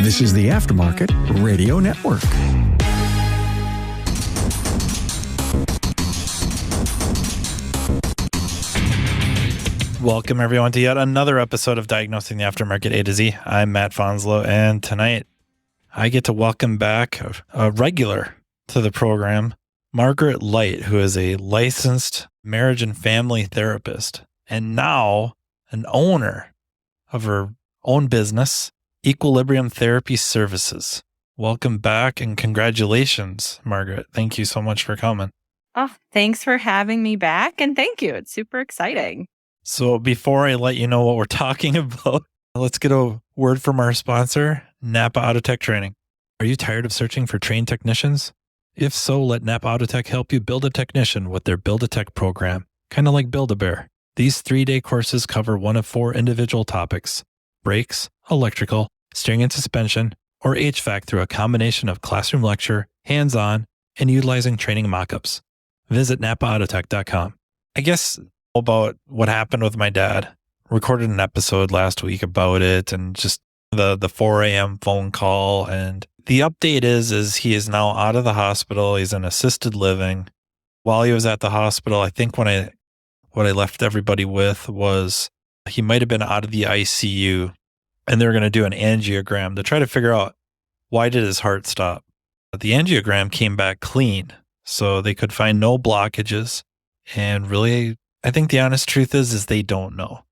This is the Aftermarket Radio Network. Welcome, everyone, to yet another episode of Diagnosing the Aftermarket A to Z. I'm Matt Fonslow, and tonight I get to welcome back a regular to the program, Margaret Light, who is a licensed marriage and family therapist and now an owner of her own business, Equilibrium Therapy Services. Welcome back and congratulations, Margaret. Thank you so much for coming. Oh, thanks for having me back, and thank you. It's super exciting. So before I let you know what we're talking about, let's get a word from our sponsor, Napa Autotech Training. Are you tired of searching for trained technicians? If so, let Napa Autotech help you build a technician with their Build-A-Tech program, kind of like Build-A-Bear. These 3-day courses cover one of 4 individual topics: brakes, electrical, steering and suspension, or HVAC through a combination of classroom lecture, hands-on, and utilizing training mock-ups. Visit napaautotech.com. I guess about what happened with my dad. Recorded an episode last week about it and just the 4 a.m. phone call. And the update is he is now out of the hospital. He's in assisted living. While he was at the hospital, I think what I left everybody with was he might have been out of the ICU and they were going to do an angiogram to try to figure out why did his heart stop. But the angiogram came back clean, so they could find no blockages. And really, I think the honest truth is they don't know.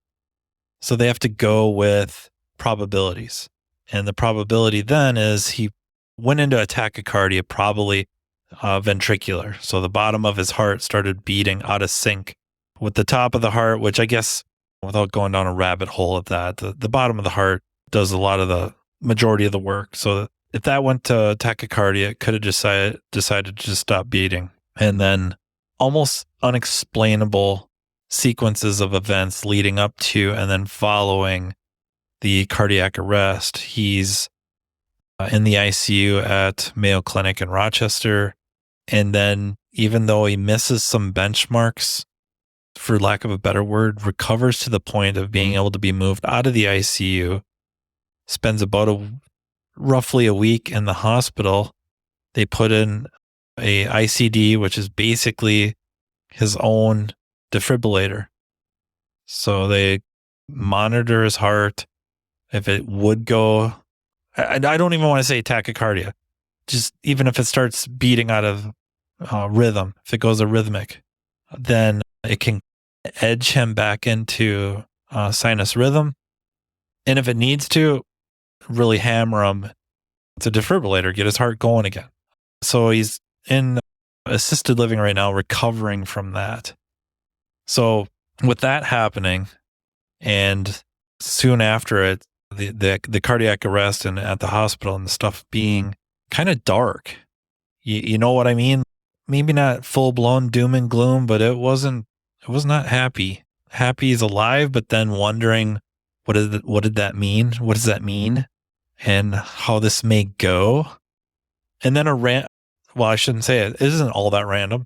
So they have to go with probabilities. And the probability then is he went into a tachycardia, probably ventricular. So the bottom of his heart started beating out of sync with the top of the heart, which I guess, without going down a rabbit hole of that, the bottom of the heart does a lot of the majority of the work. So if that went to tachycardia, it could have decided to just stop beating. And then almost unexplainable sequences of events leading up to and then following the cardiac arrest. He's in the ICU at Mayo Clinic in Rochester. And then even though he misses some benchmarks, for lack of a better word, recovers to the point of being able to be moved out of the ICU, spends about roughly a week in the hospital. They put in a ICD, which is basically his own defibrillator. So they monitor his heart. If it would go, I don't even want to say tachycardia, just even if it starts beating out of rhythm, if it goes arrhythmic, then it can edge him back into sinus rhythm. And if it needs to, really hammer him to defibrillator, get his heart going again. So he's in assisted living right now, recovering from that. So with that happening, and soon after it, the cardiac arrest and at the hospital and the stuff being kind of dark, you know what I mean? Maybe not full blown doom and gloom, but it was not happy. Happy he's alive, but then wondering what did that mean? What does that mean? And how this may go. And then well, I shouldn't say it. It isn't all that random.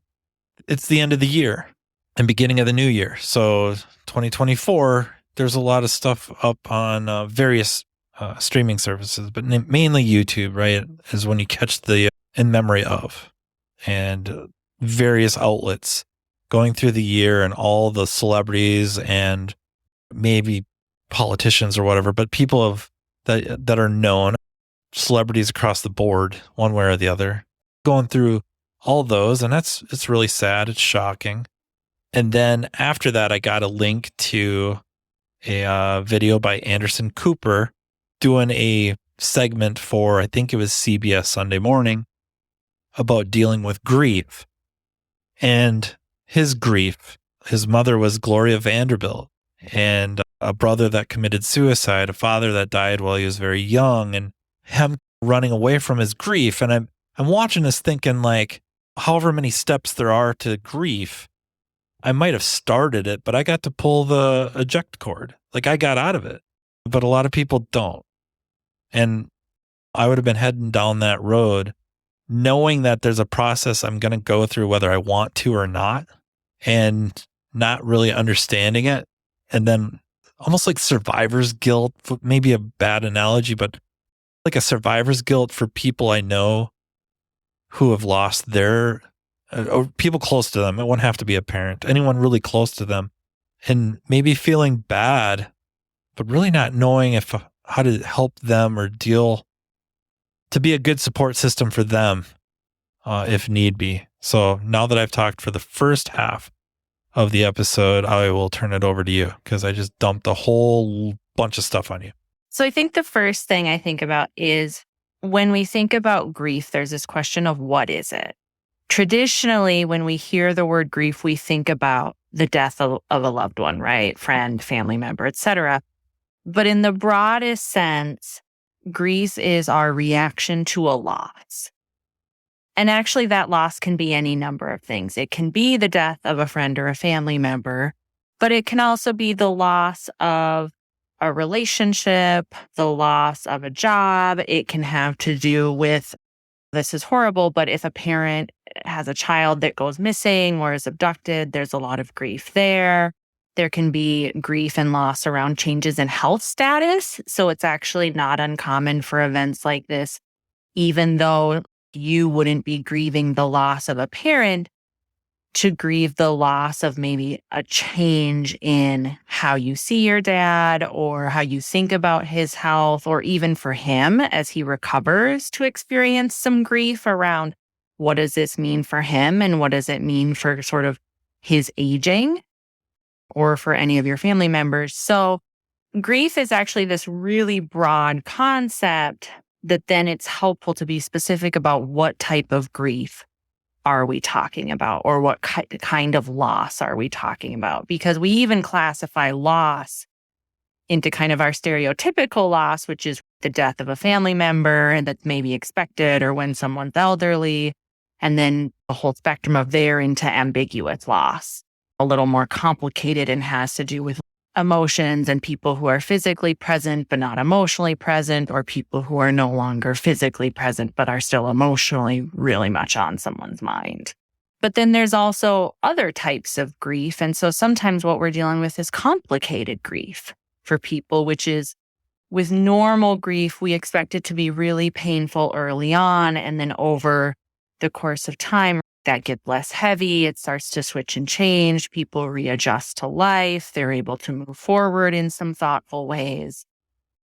It's the end of the year and beginning of the new year. So 2024, there's a lot of stuff up on various streaming services, but mainly YouTube, right? Is when you catch the in memory of, and various outlets going through the year and all the celebrities and maybe politicians or whatever, but people that are known, celebrities across the board, one way or the other, going through all those. And it's really sad. It's shocking. And then after that, I got a link to a video by Anderson Cooper doing a segment for, I think it was CBS Sunday Morning, about dealing with grief. And his grief, his mother was Gloria Vanderbilt, and a brother that committed suicide, a father that died while he was very young, and him running away from his grief. And I'm watching this thinking, like, however many steps there are to grief, I might have started it, but I got to pull the eject cord. Like, I got out of it, but a lot of people don't. And I would have been heading down that road knowing that there's a process I'm going to go through whether I want to or not, and not really understanding it. And then almost like survivor's guilt, maybe a bad analogy, but like a survivor's guilt for people I know who have lost their, or people close to them. It wouldn't have to be a parent, anyone really close to them, and maybe feeling bad, but really not knowing how to help them or to be a good support system for them if need be. So now that I've talked for the first half of the episode, I will turn it over to you because I just dumped a whole bunch of stuff on you. So I think the first thing I think about is when we think about grief, there's this question of what is it? Traditionally, when we hear the word grief, we think about the death of a loved one, right? Friend, family member, etc. But in the broadest sense, grief is our reaction to a loss. And actually, that loss can be any number of things. It can be the death of a friend or a family member, but it can also be the loss of a relationship, the loss of a job. It can have to do with, this is horrible, but if a parent has a child that goes missing or is abducted, there's a lot of grief there. There can be grief and loss around changes in health status. So it's actually not uncommon for events like this, even though you wouldn't be grieving the loss of a parent, to grieve the loss of maybe a change in how you see your dad or how you think about his health, or even for him as he recovers to experience some grief around what does this mean for him and what does it mean for sort of his aging or for any of your family members. So grief is actually this really broad concept that then it's helpful to be specific about what type of grief are we talking about, or what kind of loss are we talking about? Because we even classify loss into kind of our stereotypical loss, which is the death of a family member and that's maybe expected, or when someone's elderly, and then a whole spectrum of there into ambiguous loss, a little more complicated and has to do with emotions and people who are physically present but not emotionally present, or people who are no longer physically present but are still emotionally really much on someone's mind. But then there's also other types of grief. And so sometimes what we're dealing with is complicated grief for people, which is with normal grief, we expect it to be really painful early on. And then over the course of time, that gets less heavy. It starts to switch and change. People readjust to life. They're able to move forward in some thoughtful ways.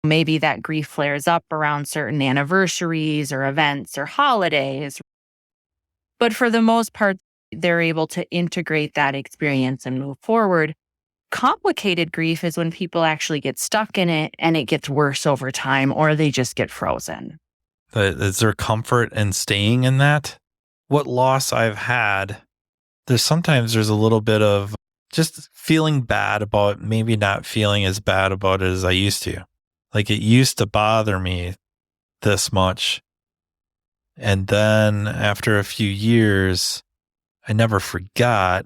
Maybe that grief flares up around certain anniversaries or events or holidays. But for the most part, they're able to integrate that experience and move forward. Complicated grief is when people actually get stuck in it and it gets worse over time, or they just get frozen. Is there comfort in staying in that? What loss I've had, there's a little bit of just feeling bad about maybe not feeling as bad about it as I used to. Like it used to bother me this much. And then after a few years, I never forget,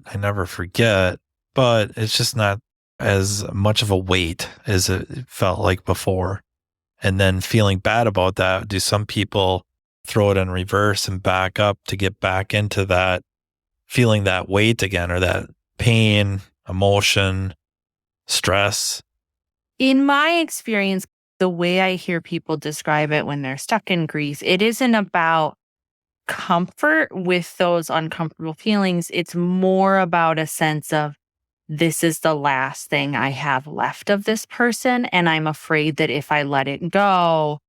but it's just not as much of a weight as it felt like before. And then feeling bad about that, do some people throw it in reverse and back up to get back into that, feeling that weight again, or that pain, emotion, stress? In my experience, the way I hear people describe it when they're stuck in grief, it isn't about comfort with those uncomfortable feelings. It's more about a sense of, this is the last thing I have left of this person, and I'm afraid that if I let it go,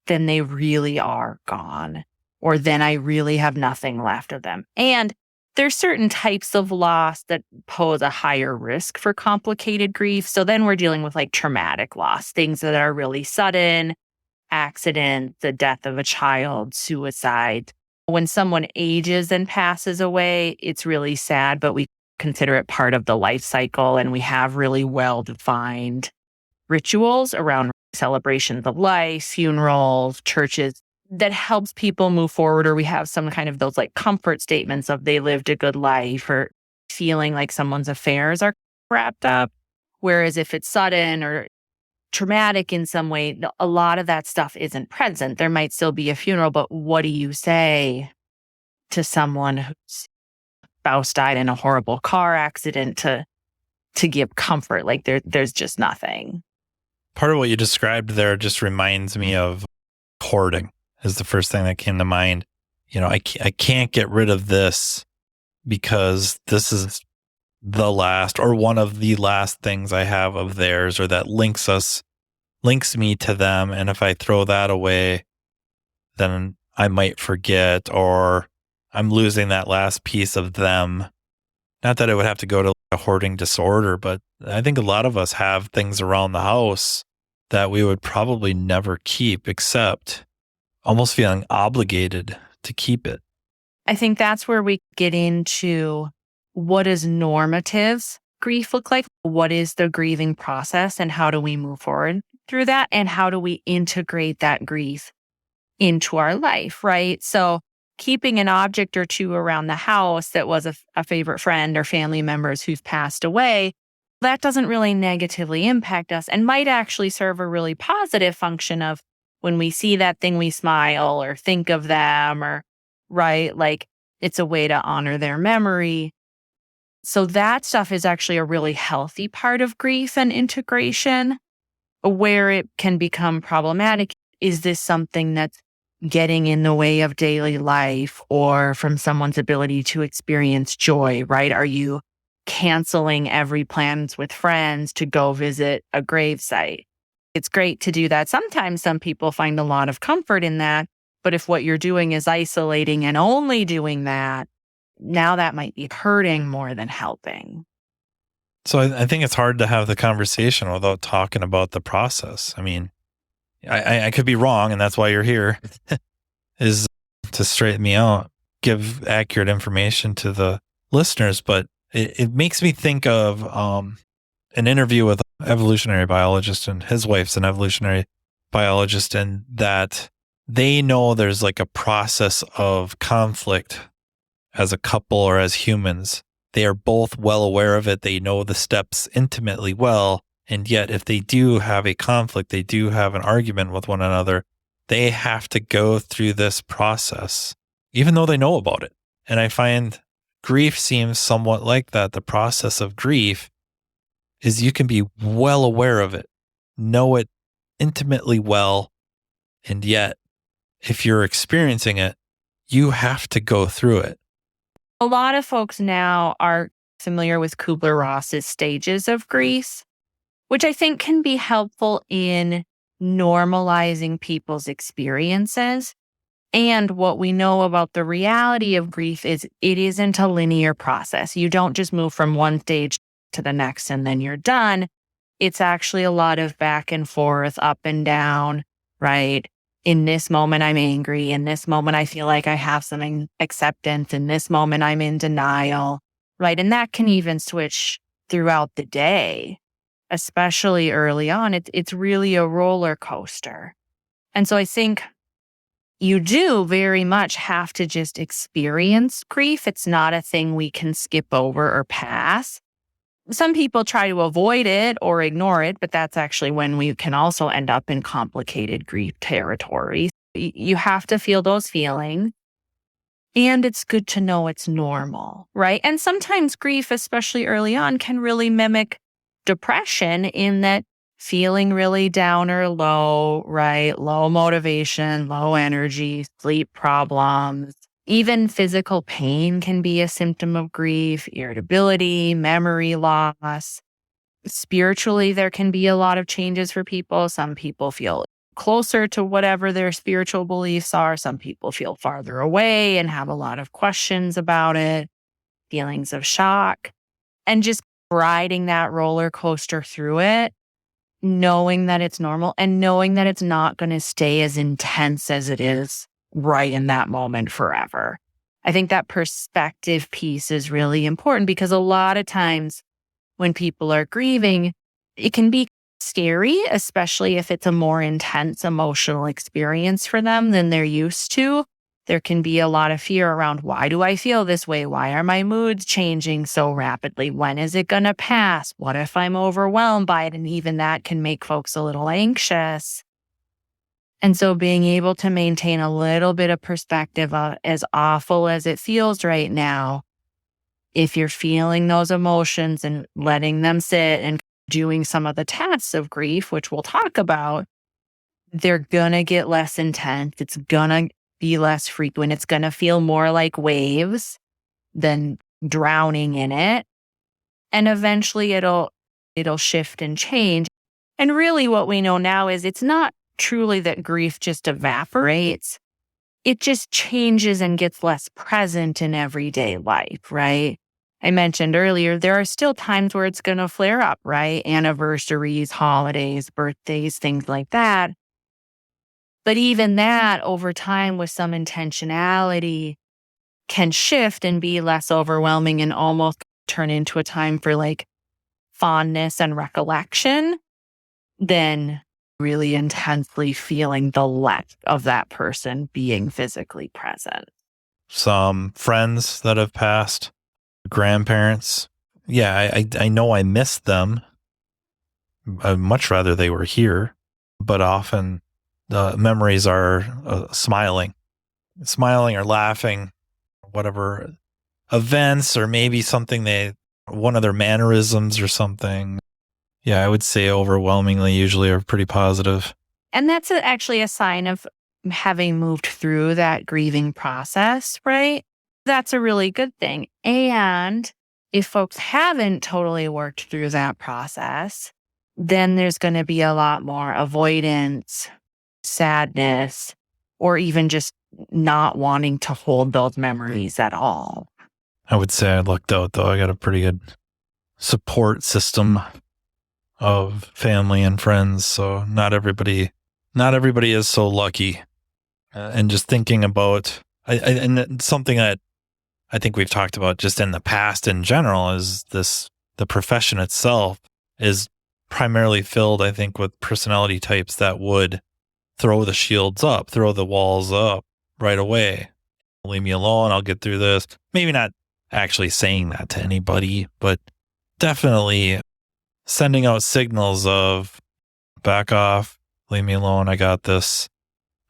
then they really are gone, or then I really have nothing left of them. And there's certain types of loss that pose a higher risk for complicated grief. So then we're dealing with like traumatic loss, things that are really sudden, accident, the death of a child, suicide. When someone ages and passes away, it's really sad, but we consider it part of the life cycle, and we have really well-defined rituals around celebrations of life, funerals, churches, that helps people move forward. Or we have some kind of those like comfort statements of they lived a good life, or feeling like someone's affairs are wrapped up. Whereas if it's sudden or traumatic in some way, a lot of that stuff isn't present. There might still be a funeral, but what do you say to someone whose spouse died in a horrible car accident, to to give comfort. Like there's just nothing. Part of what you described there just reminds me of hoarding is the first thing that came to mind. I can't get rid of this because this is the last or one of the last things I have of theirs, or that links me to them. And if I throw that away, then I might forget, or I'm losing that last piece of them. Not that it would have to go to a hoarding disorder, but I think a lot of us have things around the house that we would probably never keep, except almost feeling obligated to keep it. I think that's where we get into what does normative grief look like? What is the grieving process, and how do we move forward through that? And how do we integrate that grief into our life, right? So keeping an object or two around the house that was a favorite friend or family members who've passed away, that doesn't really negatively impact us and might actually serve a really positive function of when we see that thing, we smile or think of them, or right, like it's a way to honor their memory. So that stuff is actually a really healthy part of grief and integration. Where it can become problematic is this something that's getting in the way of daily life or from someone's ability to experience joy, right? Are you canceling every plans with friends to go visit a gravesite? It's great to do that. Sometimes some people find a lot of comfort in that, but if what you're doing is isolating and only doing that, now that might be hurting more than helping. So I think it's hard to have the conversation without talking about the process. I mean, I could be wrong, and that's why you're here, is to straighten me out, give accurate information to the listeners. But it makes me think of an interview with an evolutionary biologist, and his wife's an evolutionary biologist, and that they know there's like a process of conflict as a couple or as humans. They are both well aware of it. They know the steps intimately well. And yet, if they do have a conflict, they do have an argument with one another, they have to go through this process, even though they know about it. And I find grief seems somewhat like that. The process of grief is you can be well aware of it, know it intimately well. And yet, if you're experiencing it, you have to go through it. A lot of folks now are familiar with Kubler-Ross's stages of grief, which I think can be helpful in normalizing people's experiences. And what we know about the reality of grief is it isn't a linear process. You don't just move from one stage to the next and then you're done. It's actually a lot of back and forth, up and down, right? In this moment, I'm angry. In this moment, I feel like I have some acceptance. In this moment, I'm in denial, right? And that can even switch throughout the day, especially early on. It's really a roller coaster. And so I think you do very much have to just experience grief. It's not a thing we can skip over or pass. Some people try to avoid it or ignore it, but that's actually when we can also end up in complicated grief territory. You have to feel those feelings. And it's good to know it's normal, right? And sometimes grief, especially early on, can really mimic depression in that feeling really down or low, right? Low motivation, low energy, sleep problems. Even physical pain can be a symptom of grief, irritability, memory loss. Spiritually, there can be a lot of changes for people. Some people feel closer to whatever their spiritual beliefs are. Some people feel farther away and have a lot of questions about it, feelings of shock, and just riding that roller coaster through it, knowing that it's normal and knowing that it's not going to stay as intense as it is right in that moment forever. I think that perspective piece is really important because a lot of times when people are grieving, it can be scary, especially if it's a more intense emotional experience for them than they're used to. There can be a lot of fear around, why do I feel this way? Why are my moods changing so rapidly? When is it going to pass? What if I'm overwhelmed by it? And even that can make folks a little anxious. And so being able to maintain a little bit of perspective of as awful as it feels right now, if you're feeling those emotions and letting them sit and doing some of the tasks of grief, which we'll talk about, they're going to get less intense. It's going to be less frequent. It's going to feel more like waves than drowning in it. And eventually it'll shift and change. And really what we know now is it's not truly that grief just evaporates. It just changes and gets less present in everyday life, right? I mentioned earlier, there are still times where it's going to flare up, right? Anniversaries, holidays, birthdays, things like that. But even that over time with some intentionality can shift and be less overwhelming and almost turn into a time for like fondness and recollection than really intensely feeling the lack of that person being physically present. Some friends that have passed, grandparents. Yeah, I know I miss them. I'd much rather they were here, but often the memories are smiling or laughing, whatever events, or maybe something one of their mannerisms or something. Yeah, I would say overwhelmingly usually are pretty positive. And that's actually a sign of having moved through that grieving process, right? That's a really good thing. And if folks haven't totally worked through that process, then there's going to be a lot more avoidance, sadness, or even just not wanting to hold those memories at all. I would say I lucked out, though. I got a pretty good support system of family and friends, so not everybody is so lucky. And just thinking about, and something that I think we've talked about just in the past in general is the profession itself is primarily filled, I think, with personality types that would throw the shields up, throw the walls up right away. Leave me alone, I'll get through this. Maybe not actually saying that to anybody, but definitely sending out signals of back off, leave me alone, I got this.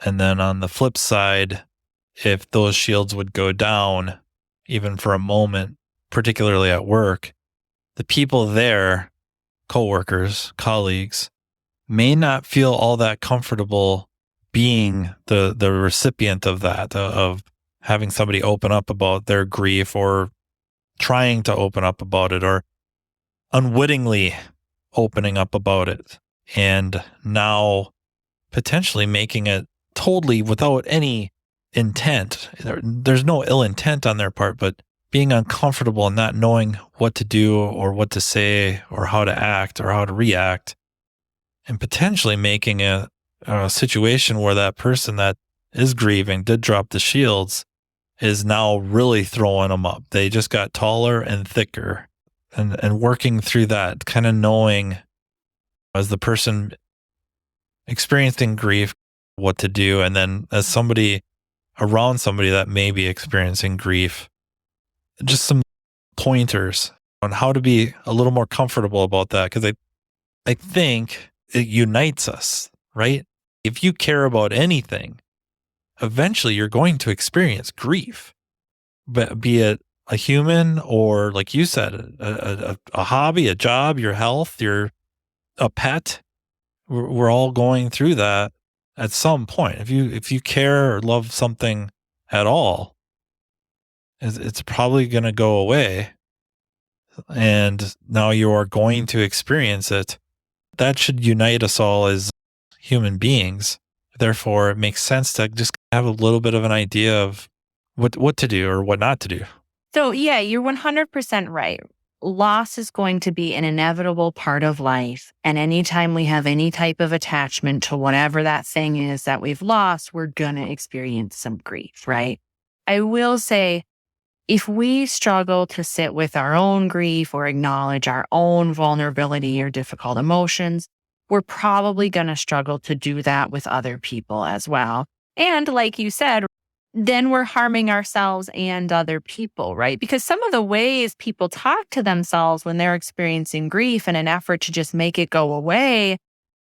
And then on the flip side, if those shields would go down, even for a moment, particularly at work, the people there, coworkers, colleagues, may not feel all that comfortable being the recipient of that, of having somebody open up about their grief or trying to open up about it or unwittingly opening up about it. And now potentially making it totally without any intent. There's no ill intent on their part, but being uncomfortable and not knowing what to do or what to say or how to act or how to react, and potentially making a situation where that person that is grieving did drop the shields is now really throwing them up. They just got taller and thicker, and working through that, kind of knowing as the person experiencing grief what to do, and then as somebody around somebody that may be experiencing grief, just some pointers on how to be a little more comfortable about that, because I think it unites us, right? If you care about anything, eventually you're going to experience grief, but be it a human or, like you said, a hobby, a job, your health, a pet. We're all going through that at some point. If you care or love something at all, it's probably going to go away, and now you are going to experience it. That should unite us all as human beings. Therefore, it makes sense to just have a little bit of an idea of what to do or what not to do. So yeah, you're 100% right. Loss is going to be an inevitable part of life. And anytime we have any type of attachment to whatever that thing is that we've lost, we're going to experience some grief, right? I will say, if we struggle to sit with our own grief or acknowledge our own vulnerability or difficult emotions, we're probably going to struggle to do that with other people as well. And like you said, then we're harming ourselves and other people, right? Because some of the ways people talk to themselves when they're experiencing grief in an effort to just make it go away,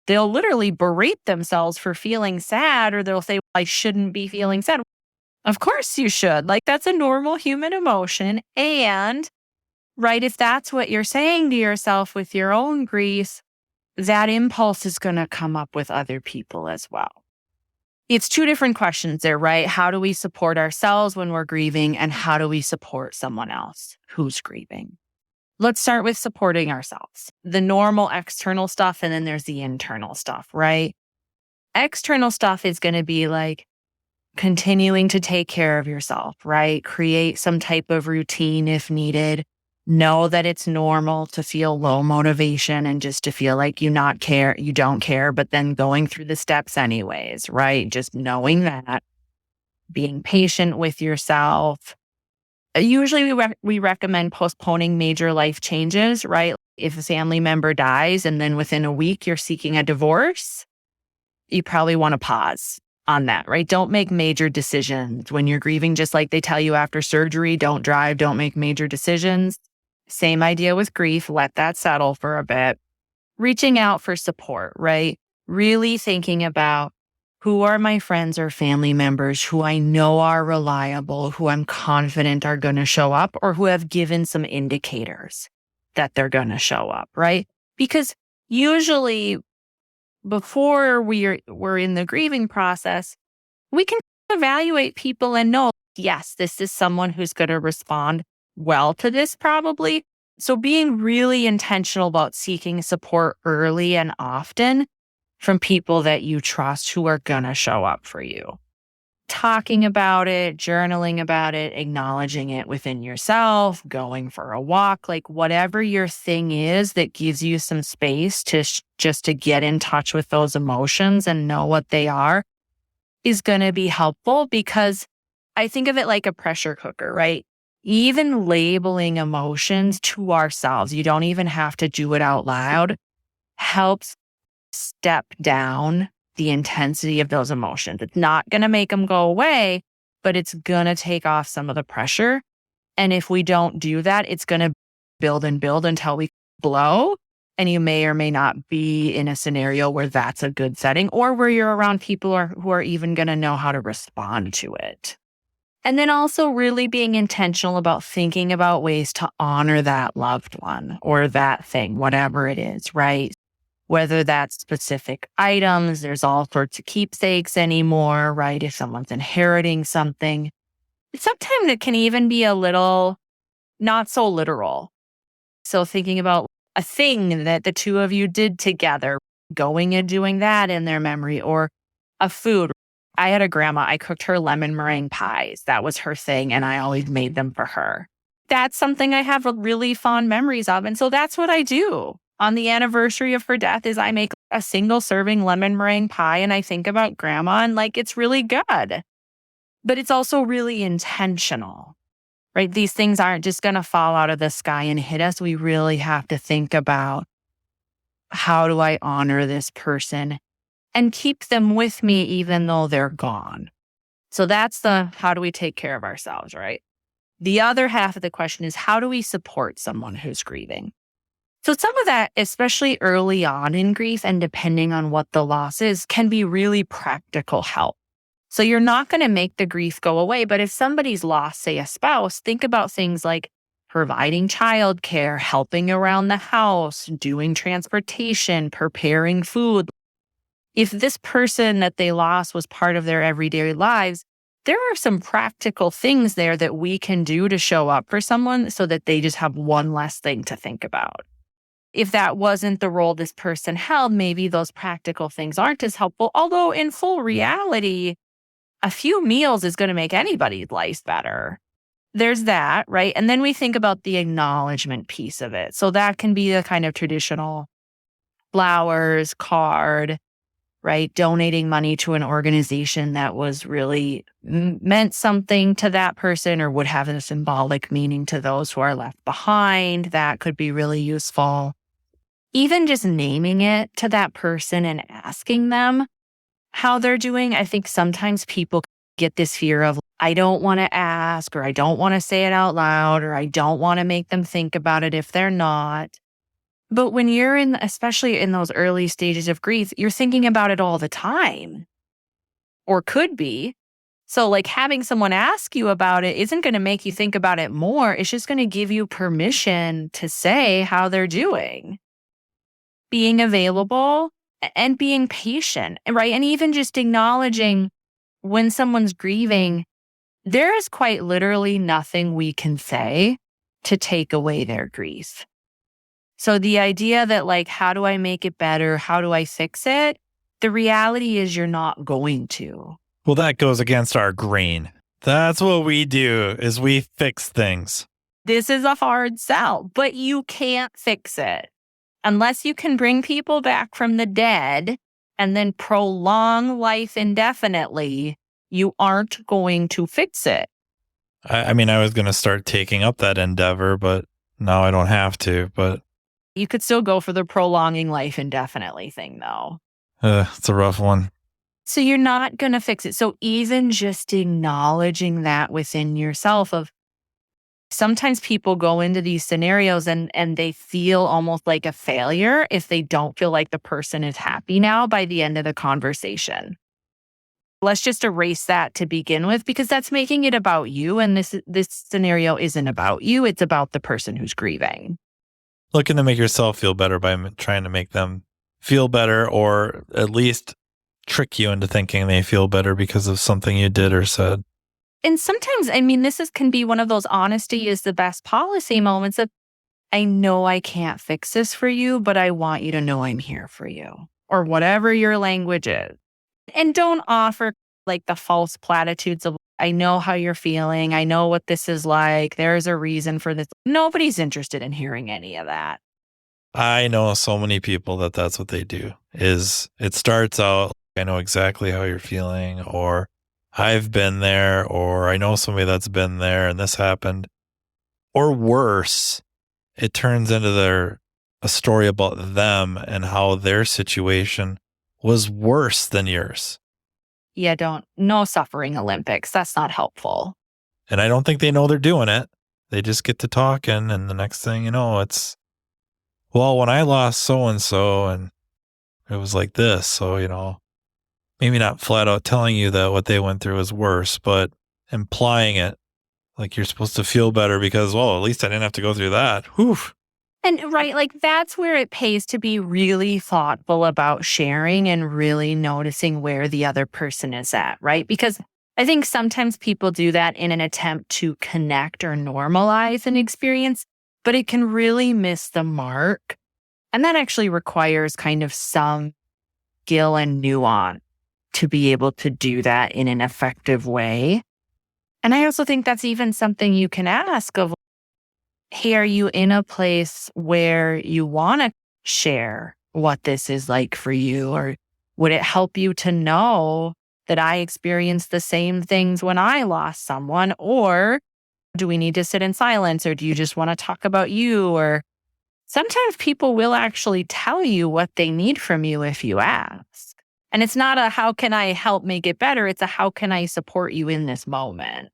they'll literally berate themselves for feeling sad, or they'll say, I shouldn't be feeling sad. Of course you should. Like, that's a normal human emotion. And right? If that's what you're saying to yourself with your own grief, that impulse is going to come up with other people as well. It's two different questions there, right? How do we support ourselves when we're grieving, and how do we support someone else who's grieving? Let's start with supporting ourselves. The normal external stuff, and then there's the internal stuff, right? External stuff is going to be like continuing to take care of yourself, right? Create some type of routine if needed. Know that it's normal to feel low motivation and just to feel like you don't care, but then going through the steps anyways, right? Just knowing that, being patient with yourself. Usually we recommend postponing major life changes, right? If a family member dies and then within a week you're seeking a divorce, you probably want to pause on that, right? Don't make major decisions when you're grieving, just like they tell you after surgery, don't drive, don't make major decisions. Same idea with grief. Let that settle for a bit. Reaching out for support, right? Really thinking about who are my friends or family members who I know are reliable, who I'm confident are going to show up, or who have given some indicators that they're going to show up, right? Because usually before we're in the grieving process, we can evaluate people and know, yes, this is someone who's going to respond well to this probably. So being really intentional about seeking support early and often from people that you trust who are going to show up for you. Talking about it, journaling about it, acknowledging it within yourself, going for a walk, like whatever your thing is that gives you some space to just to get in touch with those emotions and know what they are is going to be helpful, because I think of it like a pressure cooker, right? Even labeling emotions to ourselves, you don't even have to do it out loud, helps step down the intensity of those emotions. It's not going to make them go away, but it's going to take off some of the pressure. And if we don't do that, it's going to build and build until we blow. And you may or may not be in a scenario where that's a good setting, or where you're around people who are even going to know how to respond to it. And then also really being intentional about thinking about ways to honor that loved one or that thing, whatever it is, right? Whether that's specific items, there's all sorts of keepsakes anymore, right? If someone's inheriting something, sometimes it can even be a little not so literal. So thinking about a thing that the two of you did together, going and doing that in their memory, or a food. I had a grandma, I cooked her lemon meringue pies. That was her thing, and I always made them for her. That's something I have really fond memories of. And so that's what I do. On the anniversary of her death is I make a single serving lemon meringue pie, and I think about grandma, and like, it's really good. But it's also really intentional, right? These things aren't just going to fall out of the sky and hit us. We really have to think about, how do I honor this person and keep them with me even though they're gone? So that's the how do we take care of ourselves, right? The other half of the question is, how do we support someone who's grieving? So some of that, especially early on in grief and depending on what the loss is, can be really practical help. So you're not going to make the grief go away, but if somebody's lost, say, a spouse, think about things like providing childcare, helping around the house, doing transportation, preparing food. If this person that they lost was part of their everyday lives, there are some practical things there that we can do to show up for someone so that they just have one less thing to think about. If that wasn't the role this person held, maybe those practical things aren't as helpful. Although in full reality, a few meals is going to make anybody's life better. There's that, right? And then we think about the acknowledgement piece of it. So that can be the kind of traditional flowers, card, right? Donating money to an organization that was really meant something to that person or would have a symbolic meaning to those who are left behind. That could be really useful. Even just naming it to that person and asking them how they're doing. I think sometimes people get this fear of, I don't want to ask, or I don't want to say it out loud, or I don't want to make them think about it if they're not. But when you're especially in those early stages of grief, you're thinking about it all the time, or could be. So like having someone ask you about it isn't going to make you think about it more. It's just going to give you permission to say how they're doing. Being available and being patient, right? And even just acknowledging when someone's grieving, there is quite literally nothing we can say to take away their grief. So the idea that like, how do I make it better? How do I fix it? The reality is you're not going to. Well, that goes against our grain. That's what we do, is we fix things. This is a hard sell, but you can't fix it. Unless you can bring people back from the dead and then prolong life indefinitely, you aren't going to fix it. I mean, I was going to start taking up that endeavor, but now I don't have to. But you could still go for the prolonging life indefinitely thing, though. It's a rough one. So you're not going to fix it. So even just acknowledging that within yourself of sometimes people go into these scenarios and they feel almost like a failure if they don't feel like the person is happy now by the end of the conversation. Let's just erase that to begin with, because that's making it about you. And this scenario isn't about you. It's about the person who's grieving. Looking to make yourself feel better by trying to make them feel better, or at least trick you into thinking they feel better because of something you did or said. And sometimes, I mean, can be one of those honesty is the best policy moments of, I know I can't fix this for you, but I want you to know I'm here for you, or whatever your language is. And don't offer like the false platitudes of, I know how you're feeling. I know what this is like. There's a reason for this. Nobody's interested in hearing any of that. I know so many people that's what they do. Is it starts out, I know exactly how you're feeling, or I've been there, or I know somebody that's been there and this happened. Or worse, it turns into a story about them and how their situation was worse than yours. Yeah, no suffering Olympics. That's not helpful. And I don't think they know they're doing it. They just get to talking, and the next thing you know, it's, well, when I lost so-and-so and it was like this. So, maybe not flat out telling you that what they went through was worse, but implying it like you're supposed to feel better because, well, at least I didn't have to go through that. Whew. And right, like that's where it pays to be really thoughtful about sharing and really noticing where the other person is at, right? Because I think sometimes people do that in an attempt to connect or normalize an experience, but it can really miss the mark. And that actually requires kind of some skill and nuance to be able to do that in an effective way. And I also think that's even something you can ask of, hey, are you in a place where you want to share what this is like for you? Or would it help you to know that I experienced the same things when I lost someone? Or do we need to sit in silence? Or do you just want to talk about you? Or sometimes people will actually tell you what they need from you if you ask. And it's not a how can I help make it better? It's a how can I support you in this moment?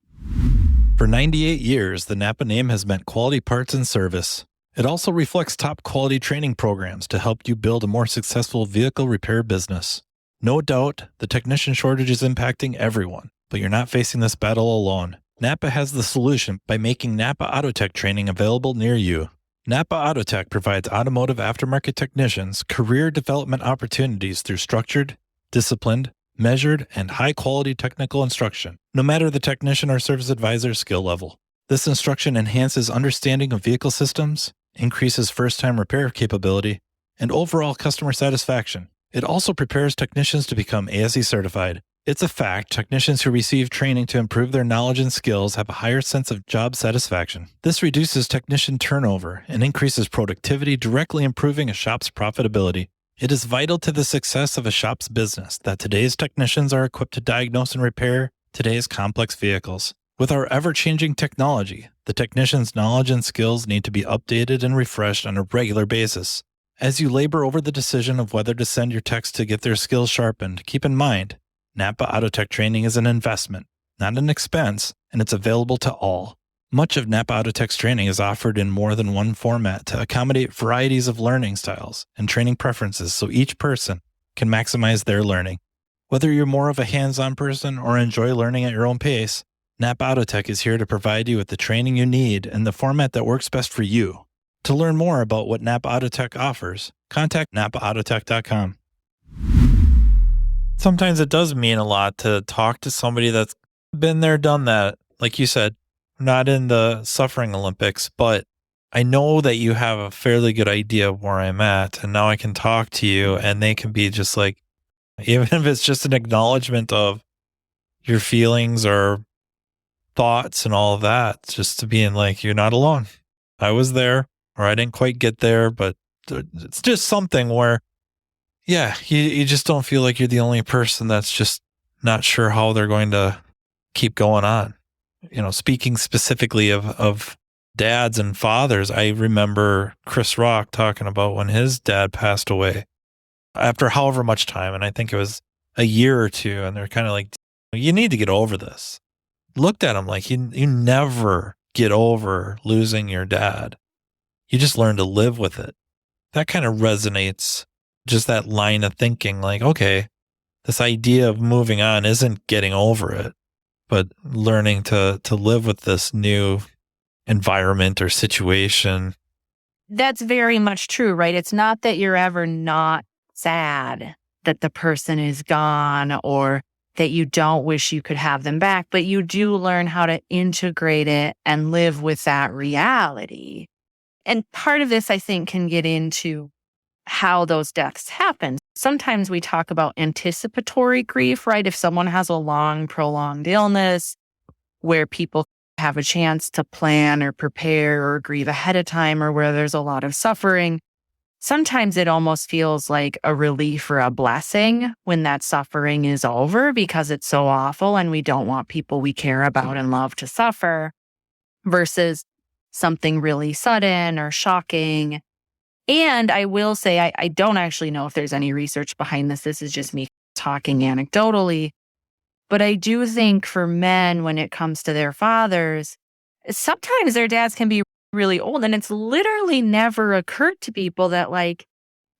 For 98 years, the Napa name has meant quality parts and service. It also reflects top quality training programs to help you build a more successful vehicle repair business. No doubt, the technician shortage is impacting everyone, but you're not facing this battle alone. Napa has the solution by making Napa Autotech training available near you. Napa Autotech provides automotive aftermarket technicians career development opportunities through structured, disciplined, measured, and high-quality technical instruction, no matter the technician or service advisor's skill level. This instruction enhances understanding of vehicle systems, increases first-time repair capability, and overall customer satisfaction. It also prepares technicians to become ASE certified. It's a fact technicians who receive training to improve their knowledge and skills have a higher sense of job satisfaction. This reduces technician turnover and increases productivity, directly improving a shop's profitability. It is vital to the success of a shop's business that today's technicians are equipped to diagnose and repair today's complex vehicles. With our ever-changing technology, the technician's knowledge and skills need to be updated and refreshed on a regular basis. As you labor over the decision of whether to send your techs to get their skills sharpened, keep in mind, Napa Autotech training is an investment, not an expense, and it's available to all. Much of Napa Autotech's training is offered in more than one format to accommodate varieties of learning styles and training preferences so each person can maximize their learning. Whether you're more of a hands-on person or enjoy learning at your own pace, Nap Autotech is here to provide you with the training you need in the format that works best for you. To learn more about what Nap Autotech offers, contact napautotech.com. Sometimes it does mean a lot to talk to somebody that's been there, done that. Like you said, not in the suffering Olympics, but I know that you have a fairly good idea of where I'm at, and now I can talk to you, and they can be just like, even if it's just an acknowledgement of your feelings or thoughts and all of that, just to being like, you're not alone. I was there, or I didn't quite get there, but it's just something where, yeah, you just don't feel like you're the only person that's just not sure how they're going to keep going on. You know, speaking specifically of dads and fathers, I remember Chris Rock talking about when his dad passed away after however much time, and I think it was a year or two, and they're kind of like, you need to get over this. Looked at him like, you never get over losing your dad. You just learn to live with it. That kind of resonates, just that line of thinking, like, okay, this idea of moving on isn't getting over it, but learning to live with this new environment or situation. That's very much true, right? It's not that you're ever not sad that the person is gone or that you don't wish you could have them back, but you do learn how to integrate it and live with that reality. And part of this, I think, can get into how those deaths happen. Sometimes we talk about anticipatory grief, right? If someone has a long, prolonged illness where people have a chance to plan or prepare or grieve ahead of time, or where there's a lot of suffering, sometimes it almost feels like a relief or a blessing when that suffering is over because it's so awful and we don't want people we care about and love to suffer, versus something really sudden or shocking. And I will say, I don't actually know if there's any research behind this. This is just me talking anecdotally. But I do think for men, when it comes to their fathers, sometimes their dads can be really old. And it's literally never occurred to people that, like,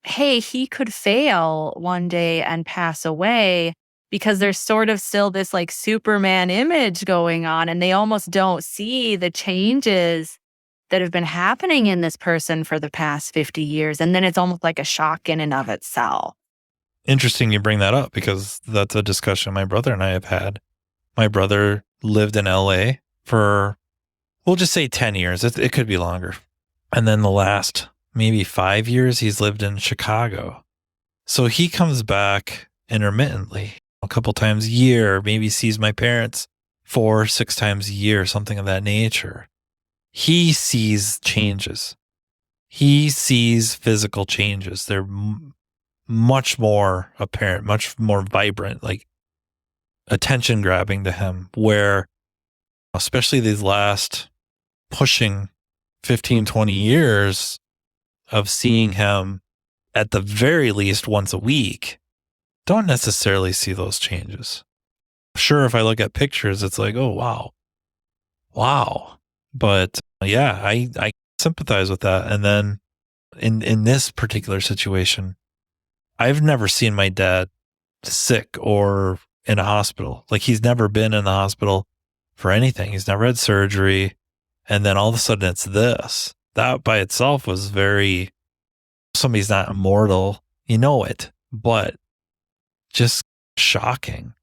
hey, he could fail one day and pass away, because there's sort of still this like Superman image going on, and they almost don't see the changes that have been happening in this person for the past 50 years. And then it's almost like a shock in and of itself. Interesting you bring that up, because that's a discussion my brother and I have had. My brother lived in LA for, we'll just say 10 years. It could be longer. And then the last maybe 5 years, he's lived in Chicago. So he comes back intermittently, a couple times a year, maybe sees my parents 4 or 6 times a year, something of that nature. He sees changes. He sees physical changes. They're much more apparent, much more vibrant, like attention grabbing to him, where especially these last pushing 15, 20 years of seeing him at the very least once a week, don't necessarily see those changes. Sure, if I look at pictures, it's like, oh, wow. But yeah, I sympathize with that. And then in this particular situation, I've never seen my dad sick or in a hospital. Like, he's never been in the hospital for anything. He's never had surgery. And then all of a sudden it's this. That by itself was very, somebody's not immortal, you know it, but just shocking.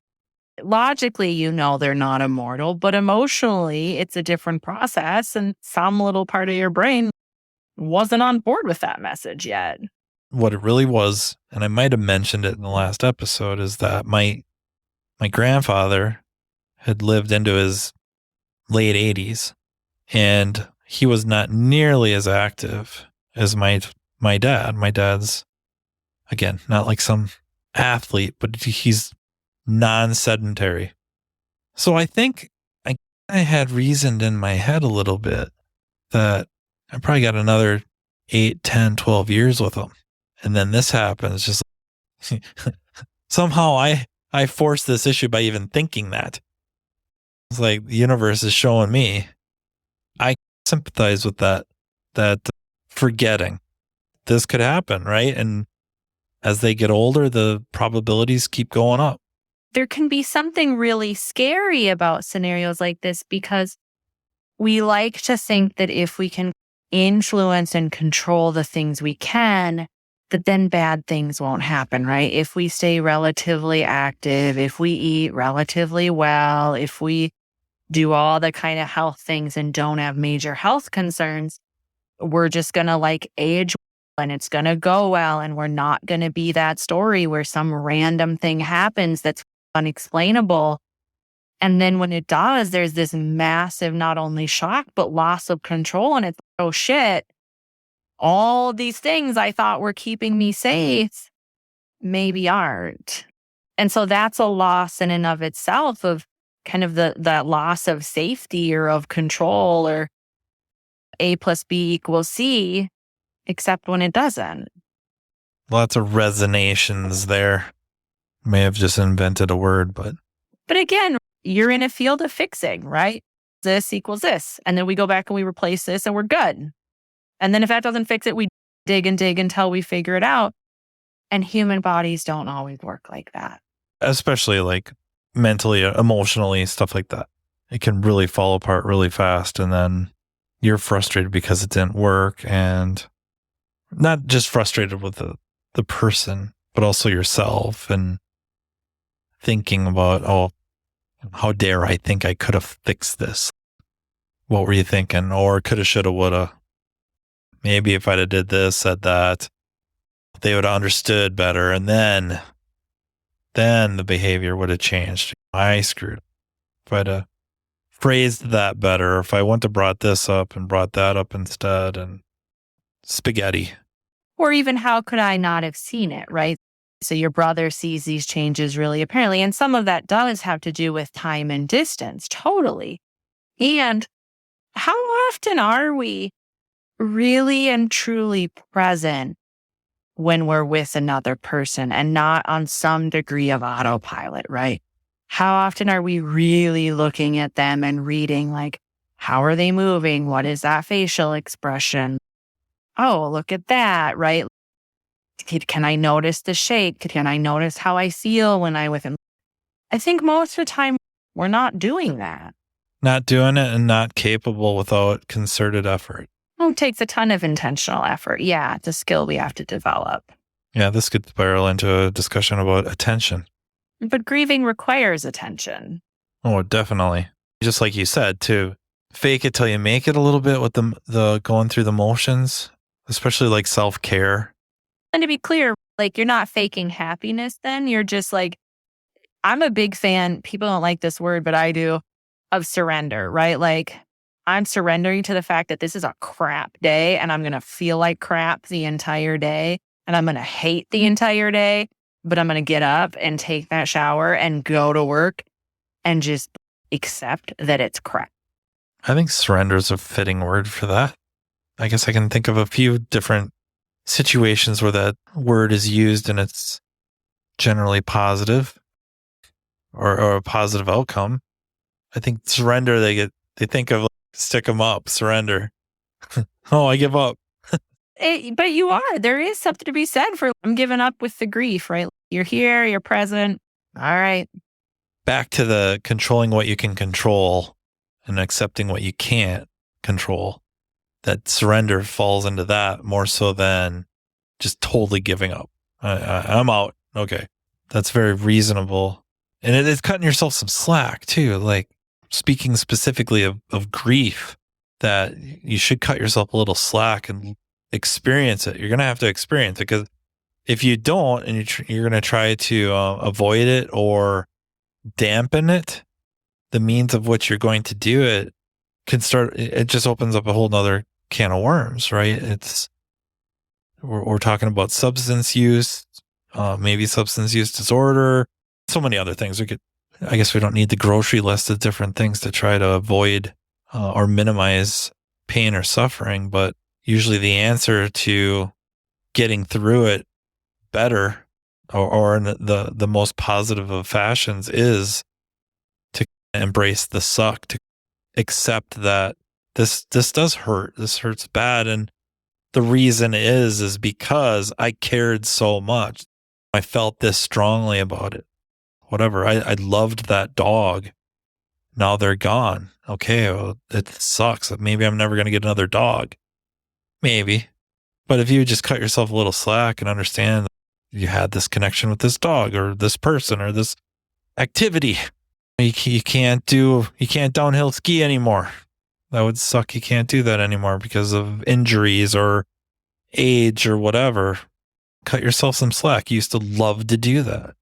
Logically, you know they're not immortal, but emotionally, it's a different process. And some little part of your brain wasn't on board with that message yet. What it really was, and I might have mentioned it in the last episode, is that my grandfather had lived into his late 80s, and he was not nearly as active as my dad. My dad's, again, not like some athlete, but he's non-sedentary. So I think I had reasoned in my head a little bit that I probably got another 8, 10, 12 years with him. And then this happens. Just somehow I forced this issue by even thinking that. It's like the universe is showing me. I sympathize with that forgetting this could happen, right? And as they get older, the probabilities keep going up. there can be something really scary about scenarios like this because we like to think that if we can influence and control the things we can, that then bad things won't happen, right? If we stay relatively active, if we eat relatively well, if we do all the kind of health things and don't have major health concerns, we're just going to age well and it's going to go well. And we're not going to be that story where some random thing happens that's unexplainable. And then when it does, there's this massive, not only shock, but loss of control. And it's, oh shit, all these things I thought were keeping me safe maybe aren't. And so that's a loss in and of itself of kind of that loss of safety or of control or A plus B equals C, except when it doesn't. Lots of resonations there. May have just invented a word, but again, you're in a field of fixing, right? This equals this. And then we go back and we replace this and we're good. And then if that doesn't fix it, we dig and dig until we figure it out. And human bodies don't always work like that. Especially mentally, emotionally, stuff like that. It can really fall apart really fast. And then you're frustrated because it didn't work. And not just frustrated with the person, but also yourself and thinking about, oh, how dare I think I could have fixed this? What were you thinking? Or coulda, shoulda, woulda. Maybe if I'd have did this, said that, they would have understood better. And then the behavior would have changed. I screwed up. If I'd have phrased that better, if I wouldn't have brought this up and brought that up instead, and spaghetti. Or even how could I not have seen it, right? So your brother sees these changes really apparently. And some of that does have to do with time and distance, totally. And how often are we really and truly present when we're with another person and not on some degree of autopilot, right? How often are we really looking at them and reading how are they moving? What is that facial expression? Oh, look at that, right? Can I notice the shape? Can I notice how I feel when I'm with him? I think most of the time we're not doing that. Not doing it and not capable without concerted effort. It takes a ton of intentional effort. Yeah, it's a skill we have to develop. Yeah, this could spiral into a discussion about attention. But grieving requires attention. Oh, definitely. Just like you said, too. Fake it till you make it a little bit with the going through the motions, especially self-care. And to be clear, you're not faking happiness then. You're just I'm a big fan, people don't like this word, but I do, of surrender, right? I'm surrendering to the fact that this is a crap day and I'm going to feel like crap the entire day and I'm going to hate the entire day, but I'm going to get up and take that shower and go to work and just accept that it's crap. I think surrender is a fitting word for that. I guess I can think of a few different situations where that word is used and it's generally positive or a positive outcome. I think surrender, they think of stick 'em up, surrender. Oh, I give up. But you are. There is something to be said for I'm giving up with the grief, right? You're here, you're present. All right. Back to the controlling what you can control and accepting what you can't control. That surrender falls into that more so than just totally giving up. I'm out. Okay. That's very reasonable. And it's cutting yourself some slack too. Speaking specifically of grief, that you should cut yourself a little slack and experience it. You're going to have to experience it because if you don't and you're going to try to avoid it or dampen it, the means of which you're going to do it it just opens up a whole nother can of worms, right? We're talking about substance use, maybe substance use disorder, so many other things. I guess we don't need the grocery list of different things to try to avoid or minimize pain or suffering, but usually the answer to getting through it better or in the most positive of fashions is to embrace the suck, to accept that this does hurt. This hurts bad. And the reason is because I cared so much. I felt this strongly about it. whatever. I loved that dog. Now they're gone. Okay, well, it sucks. Maybe I'm never going to get another dog. Maybe. But if you just cut yourself a little slack and understand that you had this connection with this dog or this person or this activity, you can't downhill ski anymore. That would suck. You can't do that anymore because of injuries or age or whatever. Cut yourself some slack. You used to love to do that.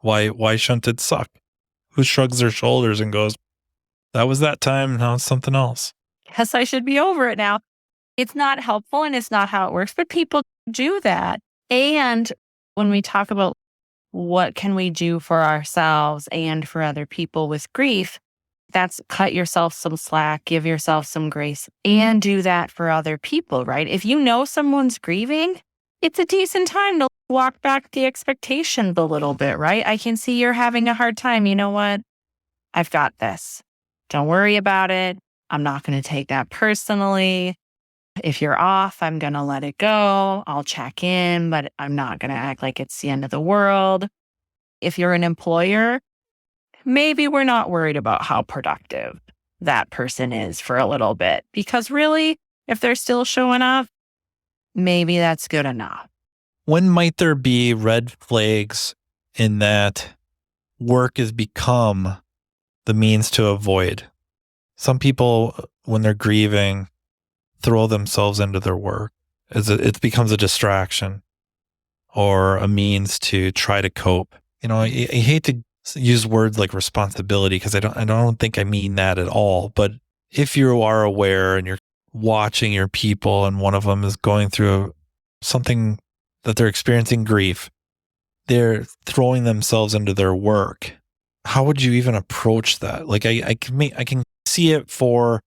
Why shouldn't it suck? Who shrugs their shoulders and goes, that was that time, now it's something else. Guess I should be over it now. It's not helpful and it's not how it works, but people do that. And when we talk about what can we do for ourselves and for other people with grief, that's cut yourself some slack, give yourself some grace, and do that for other people, right? If you know someone's grieving, it's a decent time to walk back the expectations a little bit, right? I can see you're having a hard time. You know what? I've got this. Don't worry about it. I'm not going to take that personally. If you're off, I'm going to let it go. I'll check in, but I'm not going to act like it's the end of the world. If you're an employer, maybe we're not worried about how productive that person is for a little bit, because really, if they're still showing up, maybe that's good enough. When might there be red flags in that work has become the means to avoid? Some people, when they're grieving, throw themselves into their work. It becomes a distraction or a means to try to cope. I hate to use words like responsibility because I don't think I mean that at all. But if you are aware and you're watching your people and one of them is going through something that they're experiencing grief, they're throwing themselves into their work. How would you even approach that? Like I can see it for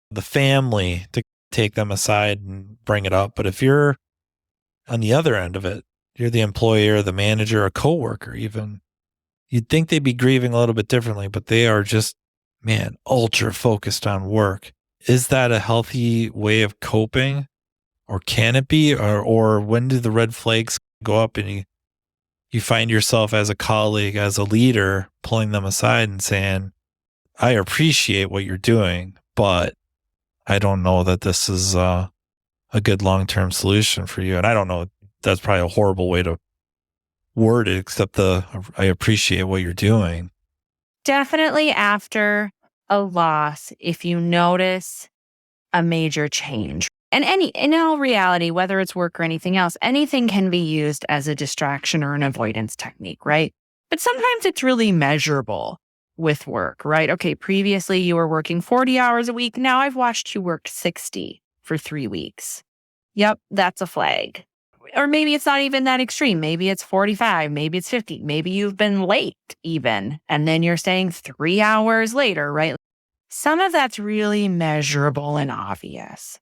the family to take them aside and bring it up. But if you're on the other end of it, you're the employer, the manager, a coworker even, you'd think they'd be grieving a little bit differently, but they are just, ultra focused on work. Is that a healthy way of coping? Or can it be? Or when do the red flags go up and you find yourself as a colleague, as a leader, pulling them aside and saying, I appreciate what you're doing, but I don't know that this is a good long-term solution for you. And I don't know, that's probably a horrible way to word it, except I appreciate what you're doing. Definitely after a loss, if you notice a major change, and in all reality, whether it's work or anything else, anything can be used as a distraction or an avoidance technique, right? But sometimes it's really measurable with work, right? Okay, previously you were working 40 hours a week. Now I've watched you work 60 for 3 weeks. Yep, that's a flag. Or maybe it's not even that extreme. Maybe it's 45, maybe it's 50. Maybe you've been late even. And then you're saying 3 hours later, right? Some of that's really measurable and obvious.